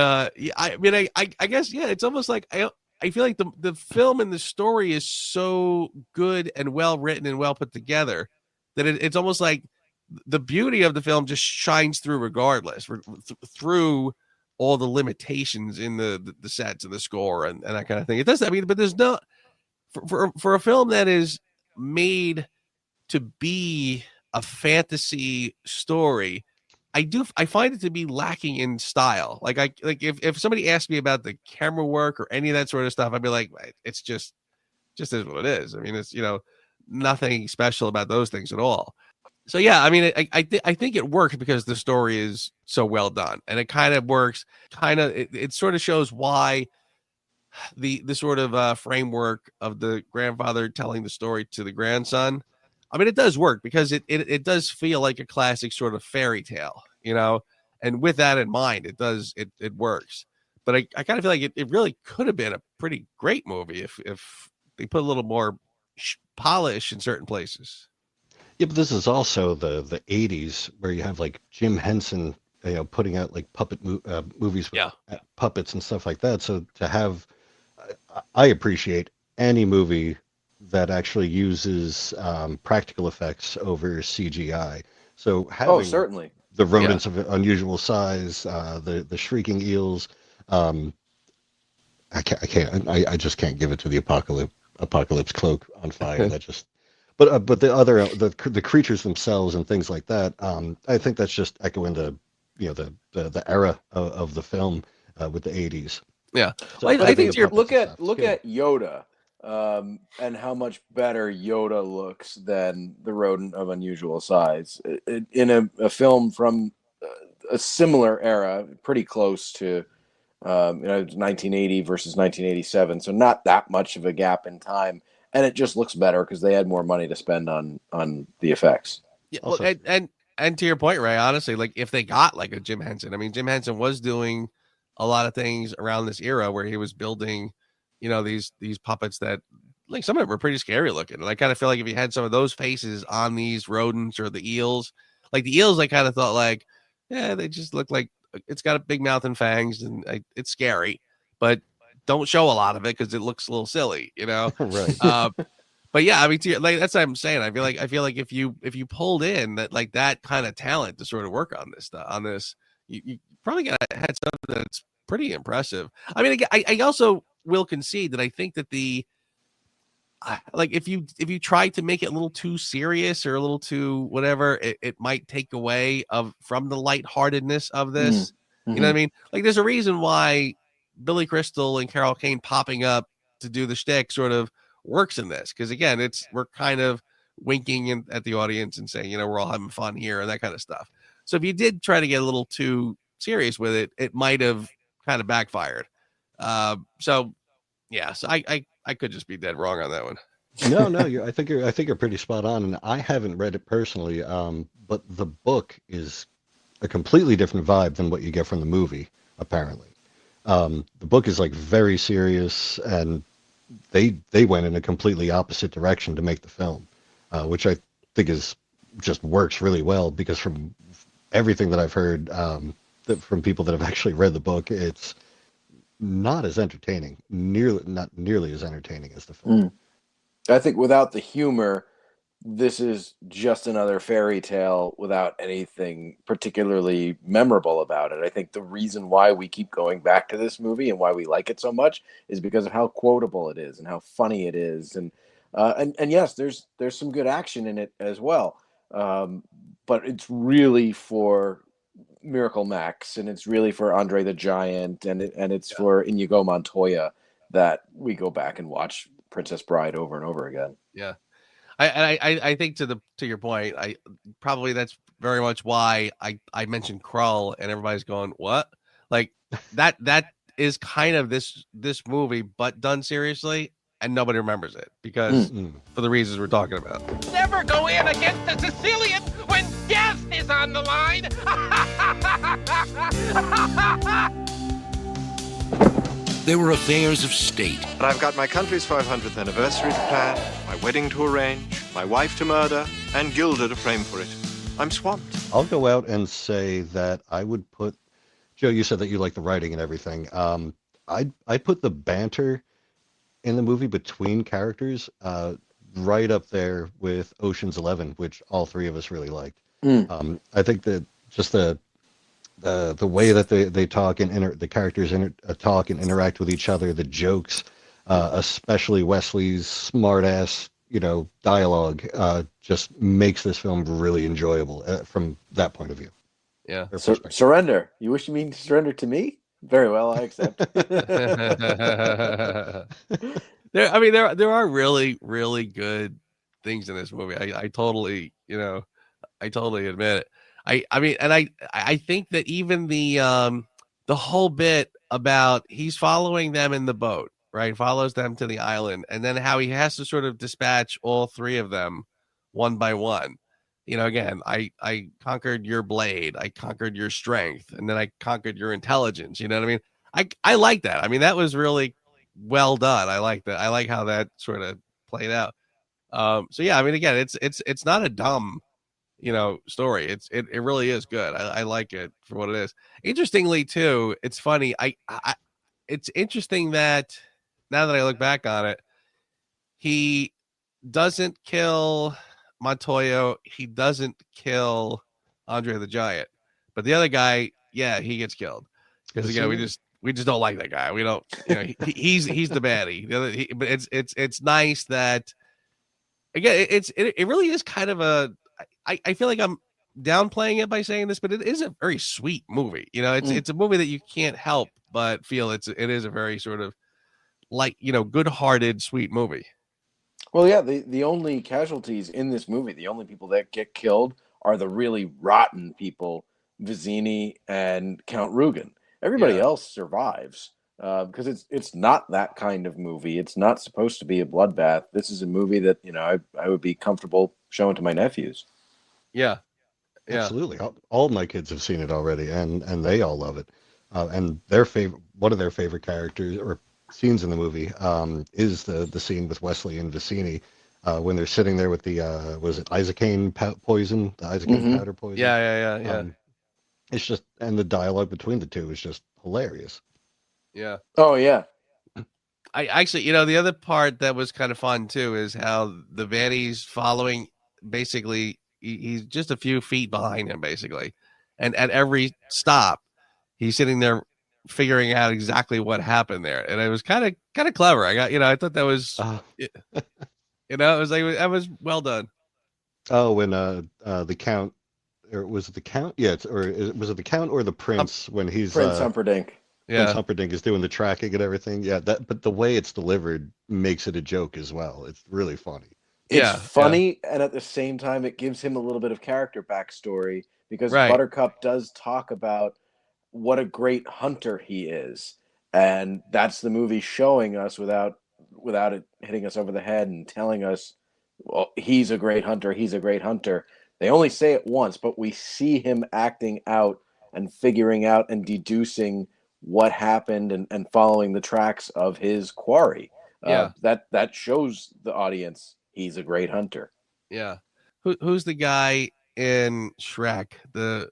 I mean, I guess, yeah, it's almost like I feel like the film and the story is so good and well written and well put together that it's almost like the beauty of the film just shines through regardless, through all the limitations in the sets and the score and that kind of thing. It does. I mean, but there's no for a film that is made to be a fantasy story, I find it to be lacking in style. Like if somebody asked me about the camera work or any of that sort of stuff, I'd be like, it's just is what it is. I mean, it's, nothing special about those things at all. So yeah, I mean, I think it works because the story is so well done, and it kind of works. It sort of shows why the sort of framework of the grandfather telling the story to the grandson. I mean, it does work because it does feel like a classic sort of fairy tale, and with that in mind, it works. But I kind of feel like it really could have been a pretty great movie if they put a little more polish in certain places. Yeah, but this is also the 80s where you have like Jim Henson, putting out like movies with puppets and stuff like that. So to have, I appreciate any movie that actually uses practical effects over CGI. So having certainly the rodents of unusual size, the shrieking eels, I just can't give it to the apocalypse cloak on fire. That just, but the other the creatures themselves and things like that. I think that's just echoing the era of the film with the 80s. Yeah, so I think look at Yoda. And how much better Yoda looks than the rodent of unusual size in a film from a similar era, pretty close to 1980 versus 1987, so not that much of a gap in time, and it just looks better because they had more money to spend on the effects. Yeah, well, and to your point, Ray, honestly, like if they got like a Jim Henson, I mean, Jim Henson was doing a lot of things around this era where he was building these puppets that, like, some of them were pretty scary looking. And I kind of feel like if you had some of those faces on these rodents or the eels, like the eels, I kind of thought like, yeah, they just look like it's got a big mouth and fangs and it's scary, but don't show a lot of it because it looks a little silly, Right. But yeah, I mean, like that's what I'm saying. I feel like if you pulled in that kind of talent to sort of work on this stuff, you probably had something that's pretty impressive. I mean, I also will concede that I think that if you try to make it a little too serious or a little too whatever, it might take away from the lightheartedness of this. Mm-hmm. You know what I mean? Like there's a reason why Billy Crystal and Carol Kane popping up to do the shtick sort of works in this, because again, we're kind of winking at the audience and saying, we're all having fun here and that kind of stuff. So if you did try to get a little too serious with it, it might have kind of backfired. So I could just be dead wrong on that one. No, I think you're pretty spot on, and I haven't read it personally, but the book is a completely different vibe than what you get from the movie, apparently. The book is like very serious, and they went in a completely opposite direction to make the film, which I think just works really well, because from everything that I've heard from people that have actually read the book, it's not as entertaining, not nearly as entertaining as the film. I think without the humor, this is just another fairy tale without anything particularly memorable about it. I think the reason why we keep going back to this movie and why we like it so much is because of how quotable it is and how funny it is, and yes, there's some good action in it as well, but it's really for Miracle Max, and it's really for Andre the Giant, and it's for Inigo Montoya that we go back and watch Princess Bride over and over again. Yeah, I think to your point, I probably that's very much why I mentioned Krull, and everybody's going, what? Like that is kind of this movie, but done seriously, and nobody remembers it because for the reasons we're talking about. Never go in against a Sicilian when death is on the line. There were affairs of state. But I've got my country's 500th anniversary to plan, my wedding to arrange, my wife to murder, and Gilda to frame for it. I'm swamped. I'll go out and say that I would put, Joe, you said that you like the writing and everything. I'd put the banter in the movie between characters right up there with Ocean's 11, which all three of us really liked. I think that just the way that they talk and the characters talk and interact with each other, the jokes, especially Wesley's smart-ass, dialogue, just makes this film really enjoyable from that point of view. Yeah. Surrender. You wish you mean to surrender to me? Very well, I accept. There are really, really good things in this movie. I totally, I totally admit it. I think that even the whole bit about he's following them in the boat, right? Follows them to the island, and then how he has to sort of dispatch all three of them one by one. Again, I conquered your blade, I conquered your strength, and then I conquered your intelligence. You know what I mean? I like that. I mean, that was really well done. I like that. I like how that sort of played out. So yeah, I mean, again, it's not a dumb, story. It really is good. I like it for what it is. Interestingly, too, it's funny. It's interesting that now that I look back on it, he doesn't kill Montoya, he doesn't kill Andre the Giant, but the other guy, yeah, he gets killed because again, we just don't like that guy. We don't, he's the baddie. But it's nice that again, it really is kind of I feel like I'm downplaying it by saying this, but it is a very sweet movie. It's a movie that you can't help but feel it is a very sort of good-hearted, sweet movie. Well, yeah, the only casualties in this movie, the only people that get killed are the really rotten people, Vizzini and Count Rugen. Everybody else survives because it's not that kind of movie. It's not supposed to be a bloodbath. This is a movie that, I would be comfortable showing to my nephews. Yeah. Absolutely. All of my kids have seen it already, and they all love it. And one of their favorite characters or scenes in the movie is the scene with Wesley and Vizzini when they're sitting there with the was it isocaine poison, the isocaine powder poison. Yeah. It's just, and the dialogue between the two is just hilarious. Yeah. Oh yeah. I actually, the other part that was kind of fun too is how the baddie's following. Basically, he's just a few feet behind him, basically, and at every stop, he's sitting there figuring out exactly what happened there, and it was kind of clever. I thought that was, it was like that was well done. Oh, when the Count, or was it the Count? Yeah, was it the Count or the Prince when he's Prince Humperdinck? Yeah, Prince Humperdinck is doing the tracking and everything. Yeah, but the way it's delivered makes it a joke as well. It's really funny. It's funny, and at the same time, it gives him a little bit of character backstory because Buttercup does talk about what a great hunter he is, and that's the movie showing us without it hitting us over the head and telling us, well, he's a great hunter. They only say it once, but we see him acting out and figuring out and deducing what happened and following the tracks of his quarry. That shows the audience he's a great hunter. Yeah. Who's the guy in Shrek? The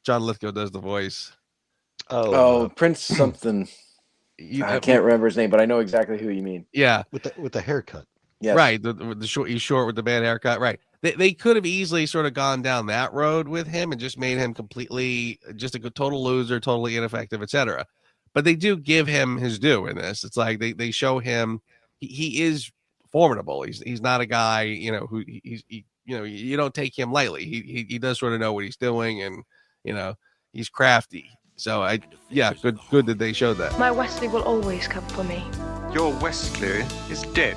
John Lithgow does the voice. Prince something. I can't remember his name, but I know exactly who you mean. Yeah, with the haircut. Yes. Right. The short, he's short with the bad haircut. Right. They could have easily sort of gone down that road with him and just made him completely just a total loser, totally ineffective, etc. But they do give him his due in this. It's like they show him he is formidable. He's not a guy, who you don't take him lightly. He does sort of know what he's doing, and he's crafty. So good that they showed that. My Wesley will always come for me. Your Wesley is dead.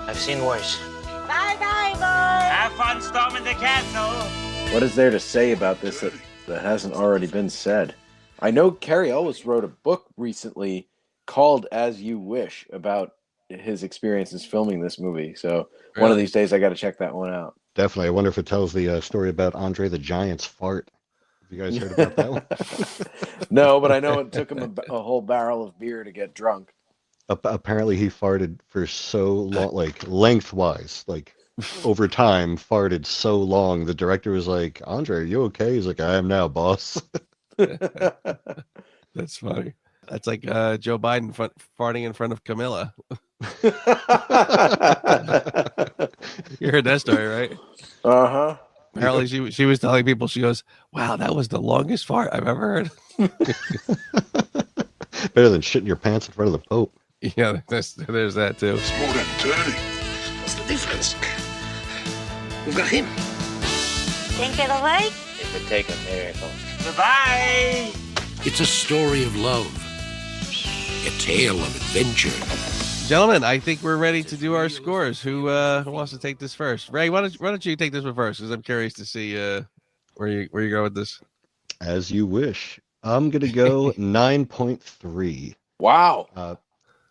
I've seen worse. Bye-bye, boys. Have fun storming the castle. What is there to say about this that hasn't already been said? I know Cary Elwes wrote a book recently called As You Wish about his experiences filming this movie. So one of these days I got to check that one out. Definitely. I wonder if it tells the story about Andre the Giant's fart. Have you guys heard about that one? No, but I know it took him a whole barrel of beer to get drunk. Apparently he farted for so long, like lengthwise, like over time, farted so long. The director was like, Andre, are you okay? He's like, I am now, boss. That's funny. That's like Joe Biden farting in front of Camilla. You heard that story, right? Uh-huh. Apparently she was telling people, she goes, wow, that was the longest fart I've ever heard. Better than shitting your pants in front of the Pope. Yeah, there's that too. It's more than dirty. What's the difference? We've got him. Think it'll work? It would take a miracle. Goodbye! It's a story of love, a tale of adventure. Gentlemen, I think we're ready to do our scores. Who wants to take this first? Ray, why don't you take this one first? Because I'm curious to see where you go with this. As you wish. I'm gonna go 9.3. Wow.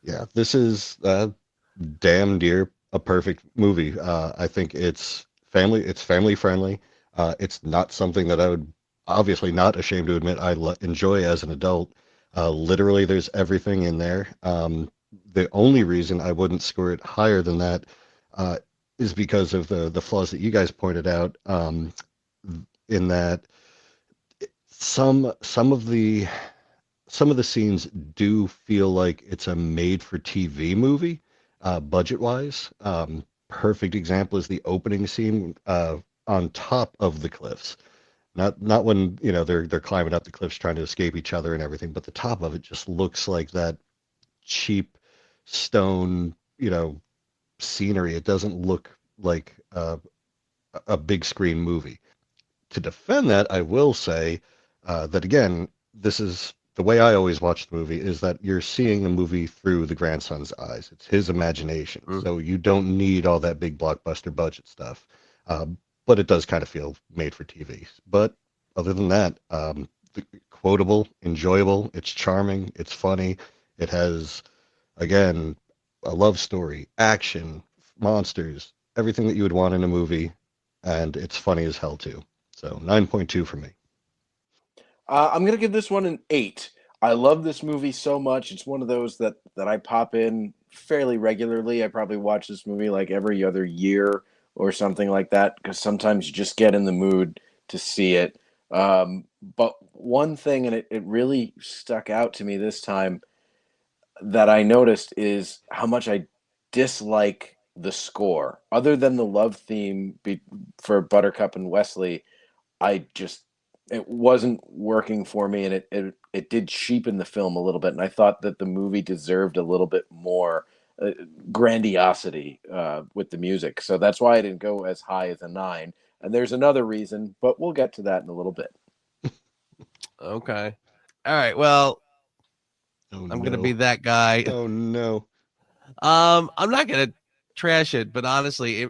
Yeah, this is damn near a perfect movie. I think it's family friendly. It's not something that I would obviously not ashamed to admit I enjoy as an adult. Literally, there's everything in there. The only reason I wouldn't score it higher than that is because of the flaws that you guys pointed out. In that some of the scenes do feel like it's a made-for-TV movie, budget-wise. Perfect example is the opening scene on top of the cliffs. Not when they're climbing up the cliffs trying to escape each other and everything, but the top of it just looks like that cheap stone scenery. It doesn't look like a big screen movie. To defend that, I will say that again, this is the way I always watch the movie, is that you're seeing the movie through the grandson's eyes. It's his imagination. So you don't need all that big blockbuster budget stuff. But it does kind of feel made for TV. But other than that, quotable, enjoyable, it's charming, it's funny. It has, again, a love story, action, monsters, everything that you would want in a movie. And it's funny as hell, too. So 9.2 for me. I'm going to give this one an 8. I love this movie so much. It's one of those that I pop in fairly regularly. I probably watch this movie like every other year or something like that, because sometimes you just get in the mood to see it. But one thing, and it really stuck out to me this time, that I noticed is how much I dislike the score. Other than the love theme for Buttercup and Wesley, it wasn't working for me, and it did cheapen the film a little bit. And I thought that the movie deserved a little bit more grandiosity with the music. So that's why I didn't go as high as a 9. And there's another reason, but we'll get to that in a little bit. Okay. All right. Well, I'm going to be that guy. Oh, no. I'm not going to trash it, but honestly,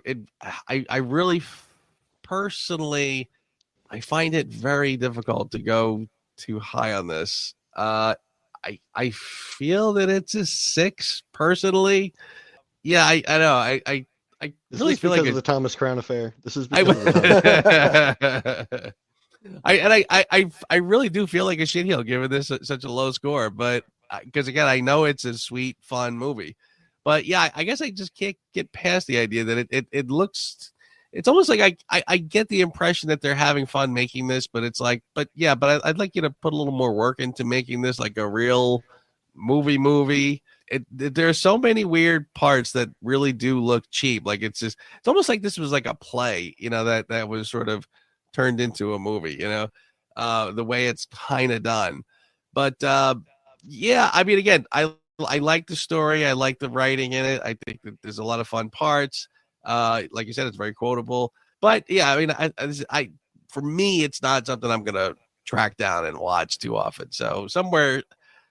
I really personally, I find it very difficult to go too high on this. I feel that it's a 6 personally. Yeah, I know. I really feel like of the Thomas Crown affair. This is because of the I really do feel like a shitheel giving this such a low score, but because again, I know it's a sweet, fun movie, but yeah, I guess I just can't get past the idea that it looks. It's almost like I get the impression that they're having fun making this, but it's like, but I'd like you to put a little more work into making this like a real movie. There are so many weird parts that really do look cheap. Like it's almost like this was like a play, that was sort of turned into a movie, the way it's kind of done. But yeah, I mean, again, I like the story. I like the writing in it. I think that there's a lot of fun parts. Like you said, it's very quotable. But yeah, I mean, I for me, it's not something I'm gonna track down and watch too often. So somewhere,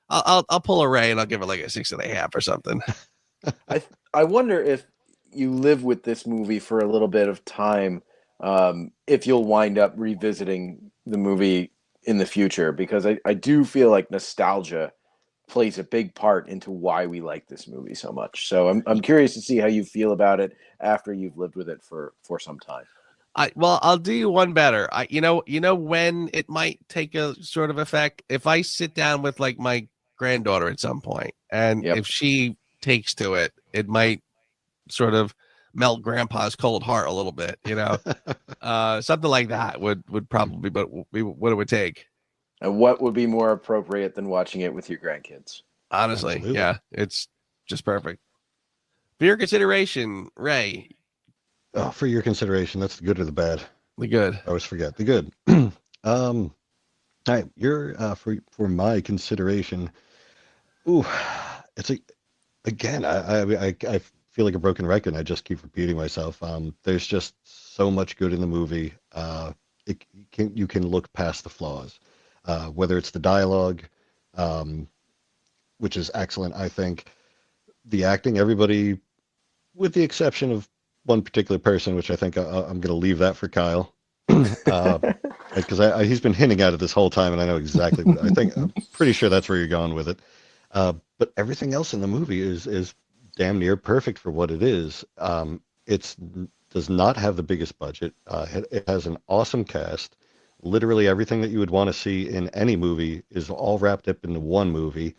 I'll pull a Ray and I'll give it like a 6.5 or something. I wonder if you live with this movie for a little bit of time, if you'll wind up revisiting the movie in the future, because I do feel like nostalgia plays a big part into why we like this movie so much. So I'm curious to see how you feel about it after you've lived with it for some time. I'll do you one better. You know when it might take a sort of effect, if I sit down with like my granddaughter at some point, and if she takes to it, it might sort of melt grandpa's cold heart a little bit, something like that would probably be what it would take. And what would be more appropriate than watching it with your grandkids? Honestly, absolutely. Yeah, it's just perfect. For your consideration, Ray. Oh, for your consideration, that's the good or the bad? The good. I always forget. The good. All right, you're for my consideration. Ooh, it's again. I feel like a broken record. And I just keep repeating myself. There's just so much good in the movie. you can look past the flaws, whether it's the dialogue, which is excellent. I think the acting, everybody, with the exception of one particular person, which I think I'm going to leave that for Kyle, because he's been hinting at it this whole time, and I know exactly what I think. I'm pretty sure that's where you're going with it. But everything else in the movie is damn near perfect for what it is. It does not have the biggest budget. It has an awesome cast. Literally everything that you would want to see in any movie is all wrapped up into one movie,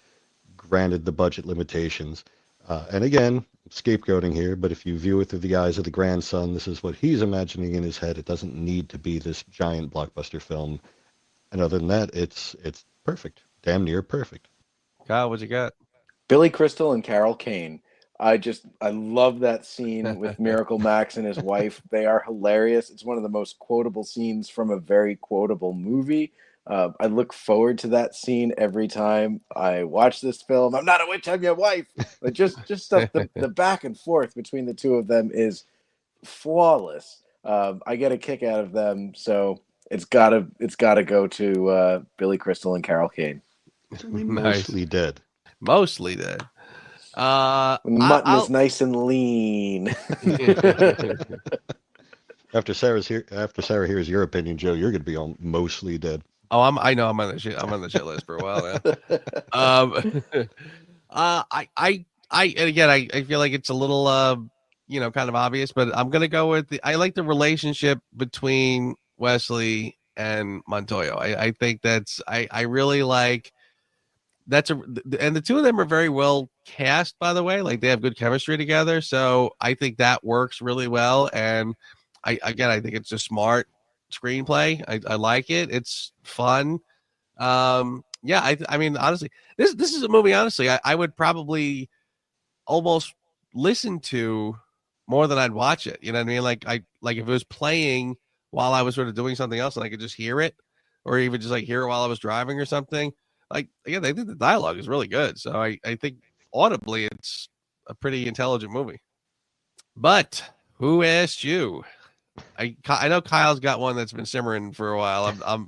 granted the budget limitations. And again, scapegoating here, but if you view it through the eyes of the grandson, this is what he's imagining in his head. It doesn't need to be this giant blockbuster film. And other than that, it's perfect. Damn near perfect. Kyle, what you got? Billy Crystal and Carol Kane. I love that scene with Miracle Max and his wife. They are hilarious. It's one of the most quotable scenes from a very quotable movie. I look forward to that scene every time I watch this film. I'm not a witch, I'm your wife. But just stuff, the back and forth between the two of them is flawless. I get a kick out of them, so it's gotta go to Billy Crystal and Carol Kane. Mostly dead. Mostly dead. Mutton is nice and lean. After Sarah hears your opinion, Joe, you're going to be on mostly dead. Oh, I know I'm on the shit list for a while now. And again, I feel like it's a little kind of obvious, but I'm gonna go with I like the relationship between Wesley and Montoya. I think I really like. And the two of them are very well cast, by the way. Like, they have good chemistry together, so I think that works really well. And I think it's a smart screenplay. I like it. It's fun. I mean, honestly, this is a movie. Honestly, I would probably almost listen to more than I'd watch it. You know what I mean? Like if it was playing while I was sort of doing something else, and I could just hear it, or even just like hear it while I was driving or something. Like, again, I think the dialogue is really good. So I think audibly it's a pretty intelligent movie. But who asked you? I know Kyle's got one that's been simmering for a while. I'm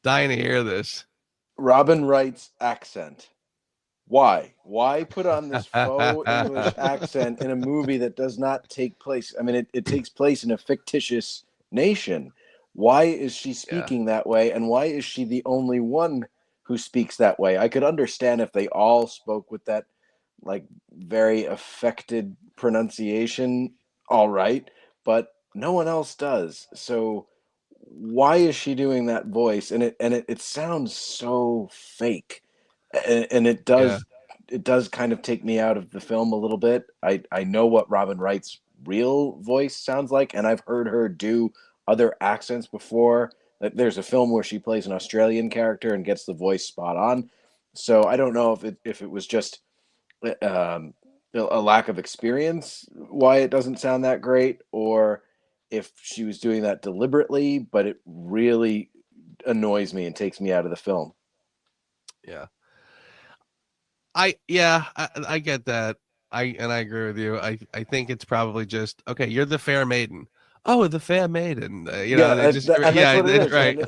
dying to hear this. Robin Wright's accent. Why? Why put on this faux English accent in a movie that does not take place? I mean, it takes place in a fictitious nation. Why is she speaking that way? And why is she the only one who speaks that way? I could understand if they all spoke with that, like, very affected pronunciation. All right. But no one else does. So why is she doing that voice? And it sounds so fake. And it does kind of take me out of the film a little bit. I know what Robin Wright's real voice sounds like, and I've heard her do other accents before. There's a film where she plays an Australian character and gets the voice spot on. So I don't know if it was just a lack of experience why it doesn't sound that great, or if she was doing that deliberately, but it really annoys me and takes me out of the film. Yeah. I get that. I agree with you. I think it's probably just, okay, you're the fair maiden. Oh, the fair maiden. That's what it is. Right.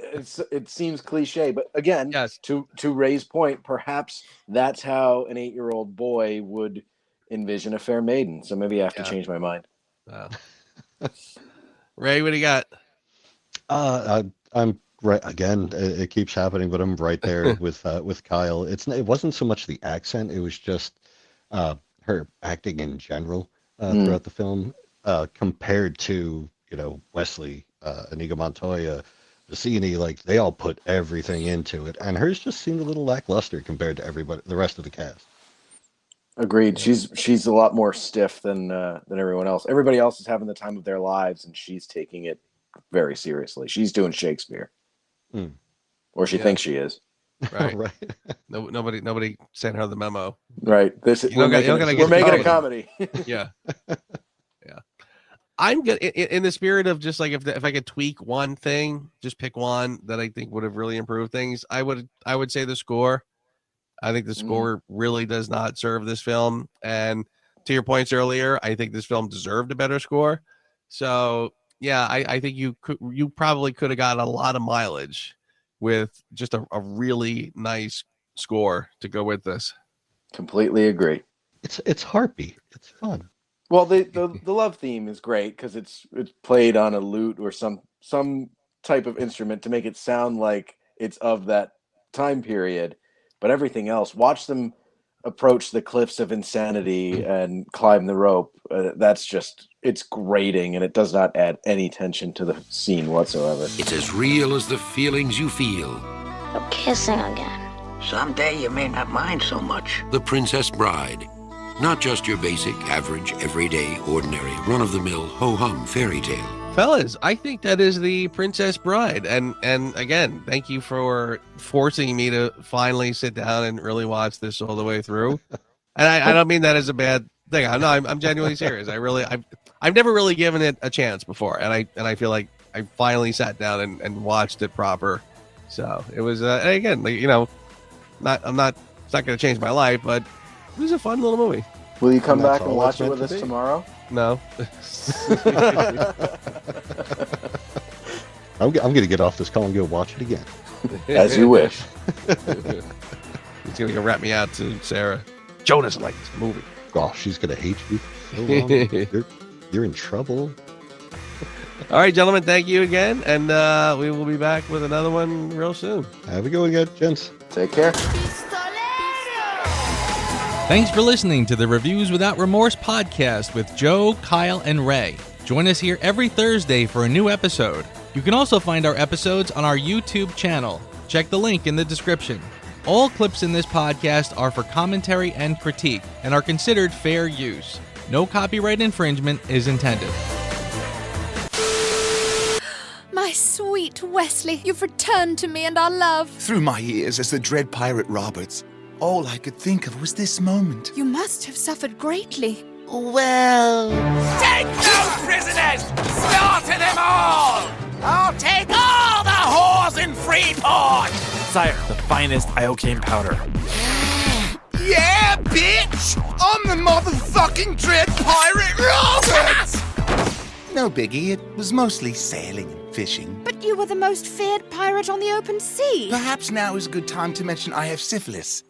It seems cliche, but again, yes. To Ray's point, perhaps that's how an 8-year-old boy would envision a fair maiden. So maybe I have to change my mind. Ray, what do you got? I'm right again. It keeps happening, but I'm right there with Kyle. It wasn't so much the accent; it was just her acting in general throughout the film, compared to Wesley, Inigo Montoya, Vicini. Like, they all put everything into it, and hers just seemed a little lackluster compared to the rest of the cast. Agreed. She's a lot more stiff than everyone else. Everybody else is having the time of their lives, and she's taking it very seriously. She's doing Shakespeare, or she thinks she is. Right. Right. Nobody sent her the memo. Right. We're making a comedy. Yeah. I'm good in the spirit of just like if I could tweak one thing, just pick one that I think would have really improved things. I would say the score. I think the score really does not serve this film. And to your points earlier, I think this film deserved a better score. So yeah, I think you probably could have gotten a lot of mileage with just a really nice score to go with this. Completely agree. It's harpy. It's fun. Well, the love theme is great because it's played on a lute or some type of instrument to make it sound like it's of that time period. But everything else, watch them approach the cliffs of insanity and climb the rope. It's grating, and it does not add any tension to the scene whatsoever. It's as real as the feelings you feel. We're kissing again. Someday you may not mind so much. The Princess Bride. Not just your basic, average, everyday, ordinary, run-of-the-mill, ho-hum fairy tale. Fellas, I think that is the Princess Bride. And again, thank you for forcing me to finally sit down and really watch this all the way through. And I don't mean that as a bad thing. I'm genuinely serious. I've never really given it a chance before, and I feel like I finally sat down and watched it proper. So it was and again, like, you know, it's not going to change my life, but it was a fun little movie. Will you come back and watch it with us tomorrow? No. I'm going to get off this call and go watch it again. As you wish. He's going to go rat me out to Sarah. Joe doesn't like this movie. Oh, she's going to hate you. So you're in trouble. All right, gentlemen, thank you again. And we will be back with another one real soon. Have a good one, guys, gents. Take care. Thanks for listening to the Reviews Without Remorse podcast with Joe, Kyle, and Ray. Join us here every Thursday for a new episode. You can also find our episodes on our YouTube channel. Check the link in the description. All clips in this podcast are for commentary and critique and are considered fair use. No copyright infringement is intended. My sweet Wesley, you've returned to me and our love. Through my years as the dread pirate Roberts, all I could think of was this moment. You must have suffered greatly. Well... Take those prisoners! Slaughter them all! I'll take all the whores in Freeport! Sire, the finest iocane powder. Yeah, bitch! I'm the motherfucking dread pirate Roberts! No biggie, it was mostly sailing and fishing. But you were the most feared pirate on the open sea. Perhaps now is a good time to mention I have syphilis.